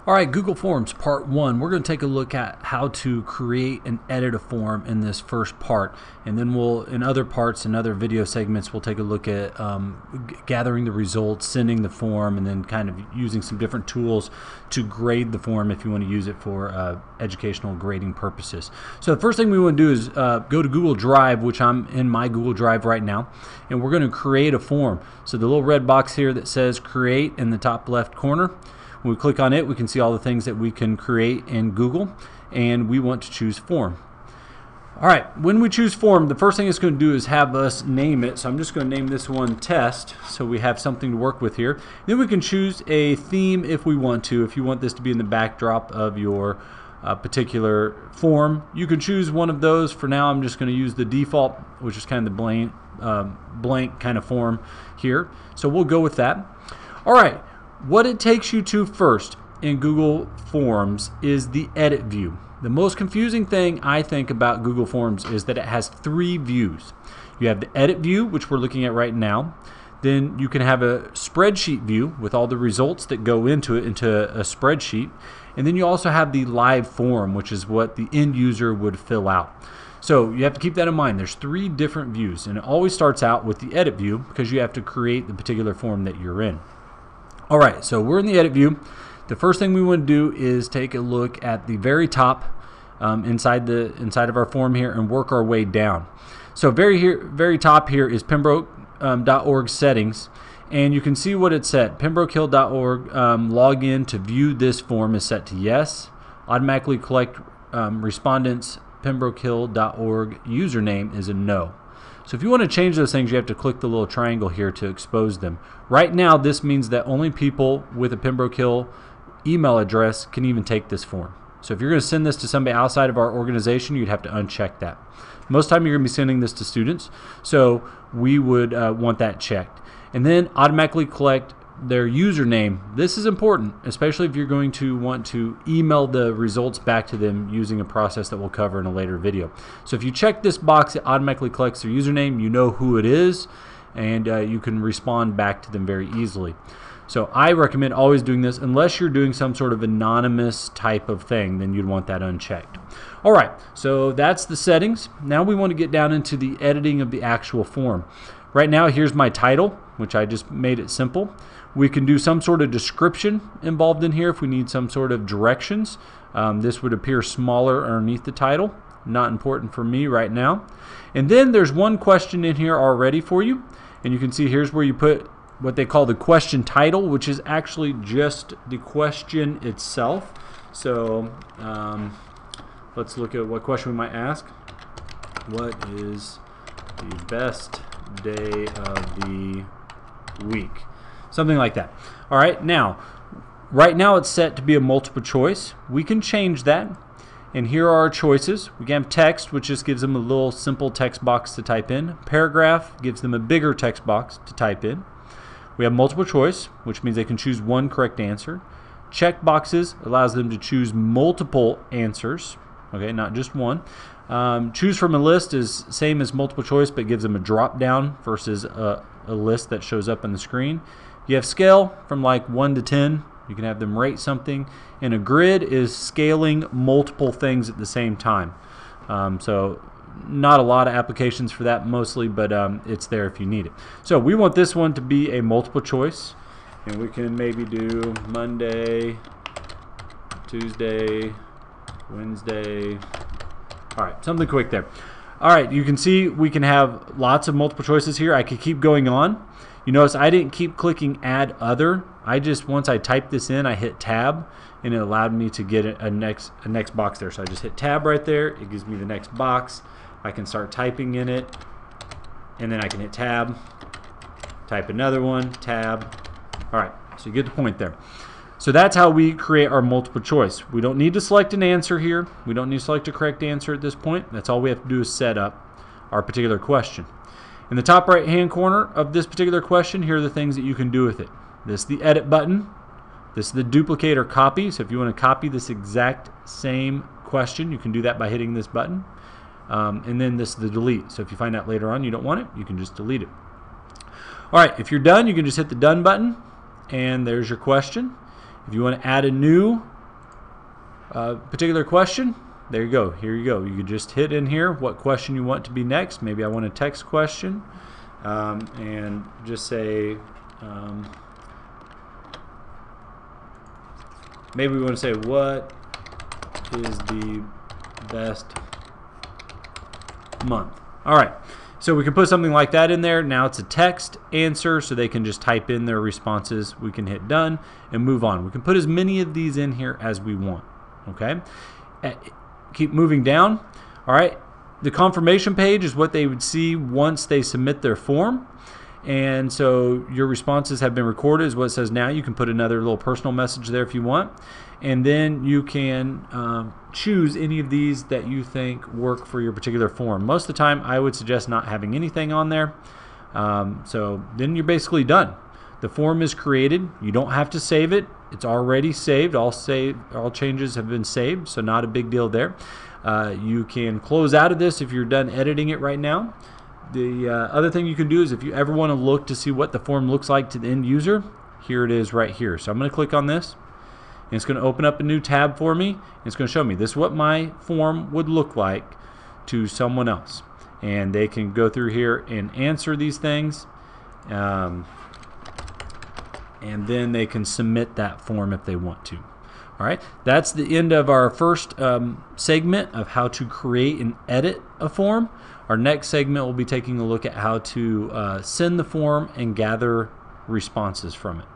All right, Google Forms Part 1. We're going to take a look at how to create and edit a form in this first part. And then we'll, in other parts and other video segments, we'll take a look at gathering the results, sending the form, and then kind of using some different tools to grade the form if you want to use it for educational grading purposes. So the first thing we want to do is go to Google Drive, which I'm in my Google Drive right now, and we're going to create a form. So the little red box here that says Create in the top left corner, when we click on it, we can see all the things that we can create in Google, and we want to choose form. All right, when we choose form, the first thing it's going to do is have us name it. So I'm just going to name this one Test, so we have something to work with here. Then we can choose a theme if we want to. If you want this to be in the backdrop of your particular form, you can choose one of those. For now, I'm just going to use the default, which is kind of the blank kind of form here. So we'll go with that. All right. What it takes you to first in Google Forms is the edit view. The most confusing thing I think about Google Forms is that it has three views. You have the edit view, which we're looking at right now. Then you can have a spreadsheet view with all the results that go into it into a spreadsheet. And then you also have the live form, which is what the end user would fill out. So you have to keep that in mind. There's three different views, and it always starts out with the edit view because you have to create the particular form that you're in. All right, so we're in the edit view. The first thing we want to do is take a look at the very top inside of our form here and work our way down. So very top here is Pembroke.org settings, and you can see what it's set. PembrokeHill.org login to view this form is set to yes. Automatically collect respondents PembrokeHill.org username is a no. So if you want to change those things, you have to click the little triangle here to expose them. Right now, this means that only people with a Pembroke Hill email address can even take this form. So if you're going to send this to somebody outside of our organization, you'd have to uncheck that. Most time you're going to be sending this to students, so we would want that checked. And then automatically collect their username. This is important, especially if you're going to want to email the results back to them using a process that we'll cover in a later video. So if you check this box, it automatically collects their username. You know who it is, and you can respond back to them very easily. So I recommend always doing this unless you're doing some sort of anonymous type of thing, then you'd want that unchecked. All right, so that's the settings. Now we want to get down into the editing of the actual form. Right now, here's my title, which I just made it simple. We can do some sort of description involved in here if we need some sort of directions. This would appear smaller underneath the title. Not important for me right now. And then there's one question in here already for you. And you can see here's where you put what they call the question title, which is actually just the question itself. So let's look at what question we might ask. What is the best day of the week? Something like that. All right, now, right now it's set to be a multiple choice. We can change that, and here are our choices. We can have text, which just gives them a little simple text box to type in. Paragraph gives them a bigger text box to type in. We have multiple choice, which means they can choose one correct answer. Check boxes allows them to choose multiple answers, okay, not just one. Choose from a list is same as multiple choice, but gives them a drop down versus a list that shows up on the screen. You have scale from like 1 to 10. You can have them rate something. And a grid is scaling multiple things at the same time. So not a lot of applications for that mostly, but it's there if you need it. So we want this one to be a multiple choice. And we can maybe do Monday, Tuesday, Wednesday. All right, something quick there. All right, you can see we can have lots of multiple choices here. I could keep going on. You notice I didn't keep clicking add other. I just, once I typed this in, I hit tab, and it allowed me to get a next box there. So I just hit tab right there. It gives me the next box. I can start typing in it, and then I can hit tab, type another one, tab. All right, so you get the point there. So that's how we create our multiple choice. We don't need to select an answer here. We don't need to select a correct answer at this point. That's all we have to do is set up our particular question. In the top right hand corner of this particular question, here are the things that you can do with it. This is the edit button. This is the duplicate or copy. So if you want to copy this exact same question, you can do that by hitting this button. And then this is the delete. So if you find out later on you don't want it, you can just delete it. All right, if you're done, you can just hit the done button, and there's your question. If you want to add a new particular question, there you go. Here you go. You can just hit in here what question you want to be next. Maybe I want a text question, and just say, maybe we want to say, what is the best month? All right. So we can put something like that in there. Now it's a text answer, so they can just type in their responses. We can hit done and move on. We can put as many of these in here as we want. Okay. Keep moving down. All right. The confirmation page is what they would see once they submit their form. And so your responses have been recorded is what it says now. You can put another little personal message there if you want. And then you can choose any of these that you think work for your particular form. Most of the time I would suggest not having anything on there. So then you're basically done. The form is created. You don't have to save it. It's already saved. All changes have been saved, so not a big deal there. You can close out of this if you're done editing it right now. The other thing you can do is if you ever want to look to see what the form looks like to the end user, here it is right here. So I'm going to click on this, and it's going to open up a new tab for me. It's going to show me this is what my form would look like to someone else. And they can go through here and answer these things. And then they can submit that form if they want to. All right, that's the end of our first segment of how to create and edit a form. Our next segment will be taking a look at how to send the form and gather responses from it.